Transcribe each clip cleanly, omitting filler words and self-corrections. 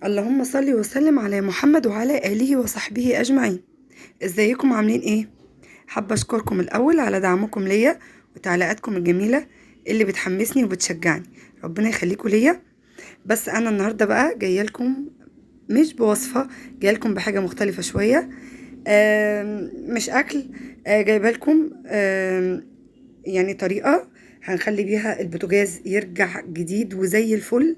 اللهم صل وسلم على محمد وعلى آله وصحبه أجمعين. ازيكم عاملين ايه؟ حابة اشكركم الأول على دعمكم ليا وتعليقاتكم الجميلة اللي بتحمسني وبتشجعني. ربنا يخليكم ليا. بس أنا النهاردة بقى جاية لكم مش بوصفة، جاية لكم بحاجة مختلفة شوية. مش أكل. جايبة لكم يعني طريقة هنخلي بيها البوتاجاز يرجع جديد وزي الفل.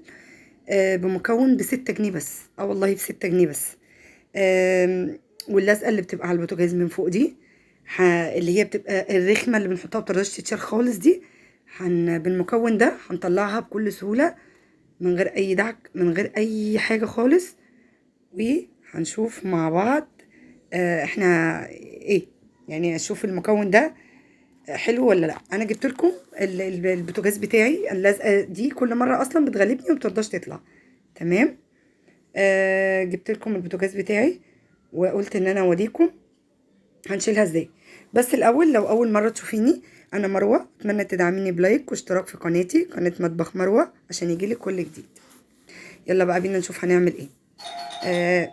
بمكون ب6 جنيه بس، والله ب6 جنيه بس. واللزقه اللي بتبقى على البوتاجاز من فوق دي، اللي هي بتبقى الرخمه اللي بنحطها بترضاش تتشال خالص دي، بالمكون ده هنطلعها بكل سهوله، من غير اي دعك، من غير اي حاجه خالص. وهنشوف مع بعض احنا ايه، يعني اشوف المكون ده حلو ولا لا. انا جبت لكم البوتاجاز بتاعي، اللزقه دي كل مره اصلا بتغلبني وما بترضاش تطلع. تمام. جبت لكم البوتاجاز بتاعي وقلت ان انا اوريكم هنشيلها ازاي. بس الاول، لو اول مره تشوفيني، انا مروه، اتمنى تدعميني بلايك واشتراك في قناتي، قناه مطبخ مروه، عشان يجيلك كل جديد. يلا بقى بينا نشوف هنعمل ايه. آه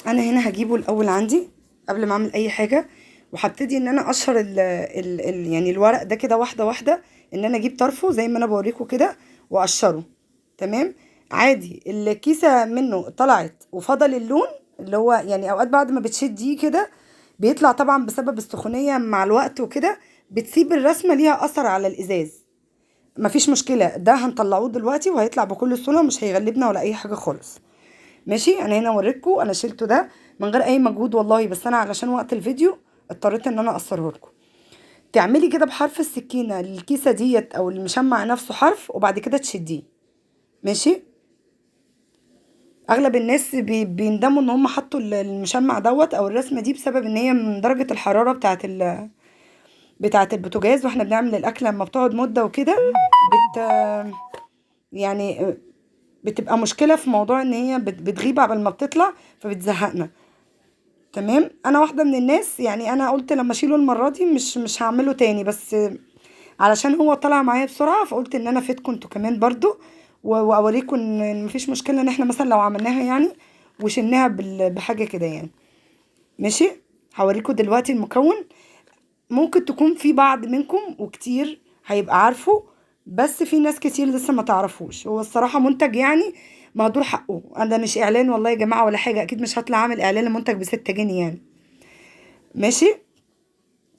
انا هنا هجيبه الاول عندي قبل ما اعمل اي حاجه، وهبتدي ان انا اقشر يعني الورق ده كده واحده واحده، ان انا اجيب طرفه زي ما انا بوريكم كده واقشره. تمام. عادي الكيسه منه طلعت وفضل اللون، اللي هو يعني اوقات بعد ما بتشديه كده بيطلع طبعا بسبب السخونيه مع الوقت وكده، بتسيب الرسمه ليها اثر على الازاز. مفيش مشكله، ده هنطلعوه دلوقتي وهيطلع بكل سهوله، مش هيغلبنا ولا اي حاجه خالص. ماشي. انا هنا اوريكم انا شلته ده من غير اي مجهود والله، بس انا علشان وقت الفيديو اضطريت ان انا اقصره لكم. تعملي كده بحرف السكينه الكيسه ديت او المشمع نفسه حرف، وبعد كده تشديه. ماشي. اغلب الناس بيندموا ان هم حطوا المشمع دوت او الرسمه دي بسبب ان هي من درجه الحراره بتاعه البوتاجاز، واحنا بنعمل الاكل لما بتقعد مده وكده بت يعني بتبقى مشكله في موضوع ان هي بتغيب قبل ما بتطلع، فبتزهقنا. تمام. انا واحده من الناس، يعني انا قلت لما اشيله المره دي مش هعمله تاني، بس علشان هو طلع معايا بسرعه، فقلت ان انا افيدكم انتوا كمان برضو، واوريكم ان مفيش مشكله ان احنا مثلا لو عملناها يعني وشلناها بحاجه كده يعني. ماشي. هوريكم دلوقتي المكون. ممكن تكون في بعض منكم وكتير هيبقى عارفه، بس في ناس كتير لسه ما تعرفوش. هو الصراحه منتج يعني مهدور حقه، انا مش اعلان والله يا جماعه ولا حاجه، اكيد مش هطلع اعمل اعلان لمنتج ب6 جنيه يعني. ماشي.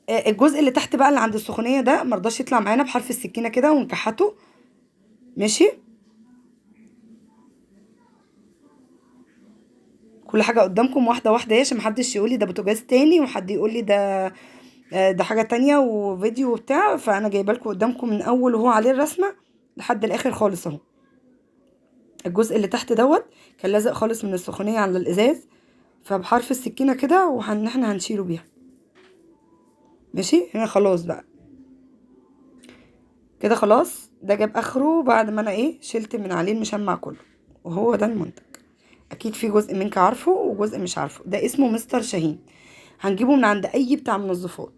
الجزء اللي تحت بقى اللي عند السخونيه ده مرضاش يطلع معانا، بحرف السكينه كده ونكحته. ماشي. كل حاجه قدامكم واحده واحده، عشان محدش يقول لي ده بوتاجاز تاني وحد يقول لي ده ده حاجه تانية وفيديو وبتاع. فانا جايبه لكم قدامكم من اول وهو عليه الرسمه لحد الاخر خالص اهو. الجزء اللي تحت دوت كان لازق خالص من السخونيه على الازاز، فبحرف السكينه كده احنا هنشيله بيها. ماشي. هنا خلاص بقى كده، خلاص ده جاب اخره بعد ما انا شلت من عليه المشمع كله. وهو ده المنتج. اكيد في جزء منك عارفه وجزء مش عارفه. ده اسمه مستر شاهين، هنجيبه من عند اي بتاع منظفات.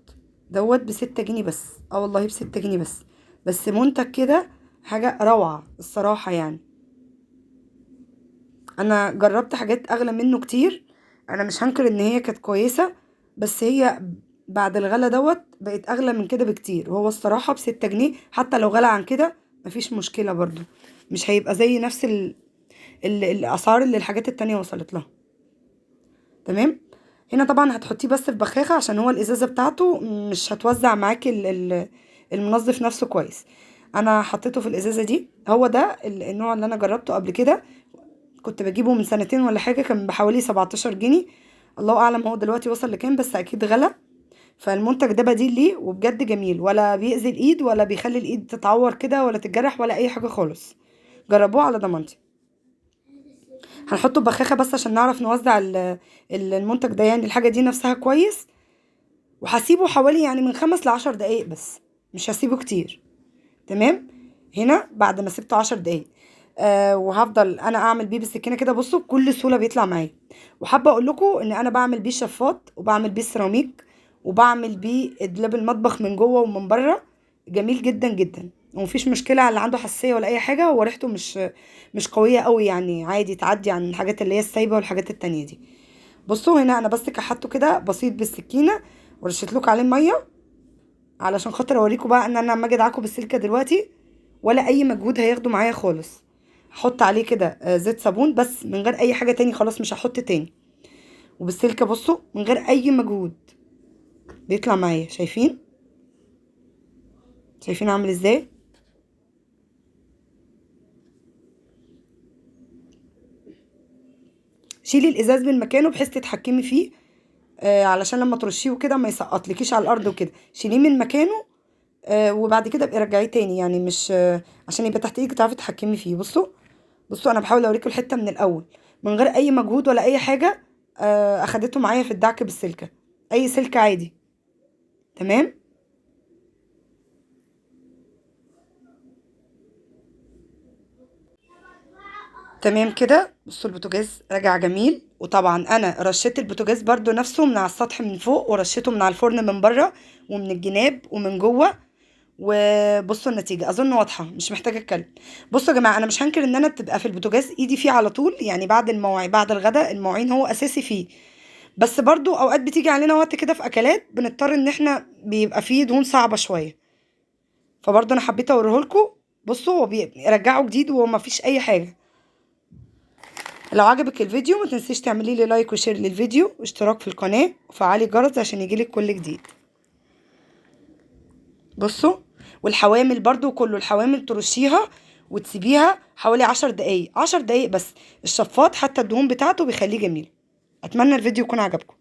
دوت ب6 جنيه بس، والله ب6 جنيه بس. بس منتج كده حاجة روعة الصراحة يعني. انا جربت حاجات اغلى منه كتير، انا مش هنكر ان هي كانت كويسة، بس هي بعد الغلا دوت بقت اغلى من كده بكتير. وهو الصراحة ب6 جنيه، حتى لو غلى عن كده مفيش مشكلة برضو، مش هيبقى زي نفس الاسعار اللي الحاجات التانية وصلت لها. تمام. هنا طبعا هتحطيه بس في بخاخة، عشان هو الازازة بتاعته مش هتوزع معاكي المنظف نفسه كويس. انا حطيته في الازازة دي. هو ده النوع اللي انا جربته قبل كده، كنت بجيبه من سنتين ولا حاجة، كان بحوالي 17 جنيه. الله اعلم هو دلوقتي وصل لكام، بس اكيد غلى. فالمنتج ده بديل ليه، وبجد جميل، ولا بيأذي الايد ولا بيخلي الايد تتعور كده ولا تتجرح ولا اي حاجة خالص. جربوه على ضمانتي. هنحطه ببخاخة بس عشان نعرف نوزع المنتج ده، يعني الحاجة دي نفسها كويس. وهسيبه حوالي يعني من 5 ل10 دقايق بس، مش هسيبه كتير. تمام. هنا بعد ما سبته 10 دقايق، وهفضل انا اعمل بيه بالسكينه كده، بصوا بكل سهوله بيطلع معايا. وحابه اقول لكم ان انا بعمل بيه شفاط، وبعمل بيه سيراميك، وبعمل بيه دولاب المطبخ من جوه ومن بره. جميل جدا جدا. ومفيش مشكله على اللي عنده حساسيه ولا اي حاجه. هو ريحته مش قويه قوي يعني، عادي تعدي عن الحاجات اللي هي السايبه والحاجات التانية دي. بصوا هنا انا بس كحته كده بسيط بالسكينه ورشيت لكم عليه ميه علشان خاطر اوريكم بقى ان انا لما اجي ادعكه بالسلكه دلوقتي ولا اي مجهود هياخده معايا خالص. هحط عليه كده زيت صابون بس من غير اي حاجه تاني، خلاص مش هحط تاني. وبالسلكه بصوا من غير اي مجهود بيطلع معايا. شايفين عامل ازاي؟ شيلي الازاز من مكانه بحيث تتحكمي فيه علشان لما ترشيه وكده ما يسقطلكيش على الارض وكده. شيليه من مكانه وبعد كده ابقي رجعيه تاني، يعني مش عشان يبقى تحت ايدك تعرفي تتحكمي فيه. بصوا انا بحاول اوريكم الحته من الاول من غير اي مجهود ولا اي حاجه. اخدته معايا في الدعك بالسلكه، اي سلكه عادي. تمام. تمام كده. بصوا البوتاجاز رجع جميل، وطبعا انا رشيت البوتاجاز برضو نفسه من على السطح من فوق، ورشيته من على الفرن من بره ومن الجناب ومن جوه. وبصوا النتيجه اظن واضحه مش محتاجه اتكلم. بصوا يا جماعه انا مش هنكر ان انا بتبقى في البوتاجاز ايدي فيه على طول، يعني بعد المواعين بعد الغداء المواعين هو اساسي فيه. بس برضو اوقات بتيجي علينا وقت كده في اكلات بنضطر ان احنا بيبقى فيه دهون صعبه شويه، فبرضو انا حبيت اوريهولكوا. بصوا هو بيرجعه جديد وما فيش اي حاجه. لو عجبك الفيديو ما تنسيش تعملي لي لايك وشير للفيديو واشتراك في القناه وفعلي الجرس عشان يجيلك كل جديد. بصوا والحوامل برضو كله الحوامل ترشيها وتسيبيها حوالي 10 دقايق 10 دقايق بس. الشفاط حتى الدهون بتاعته بيخليه جميل. اتمنى الفيديو يكون عجبكم.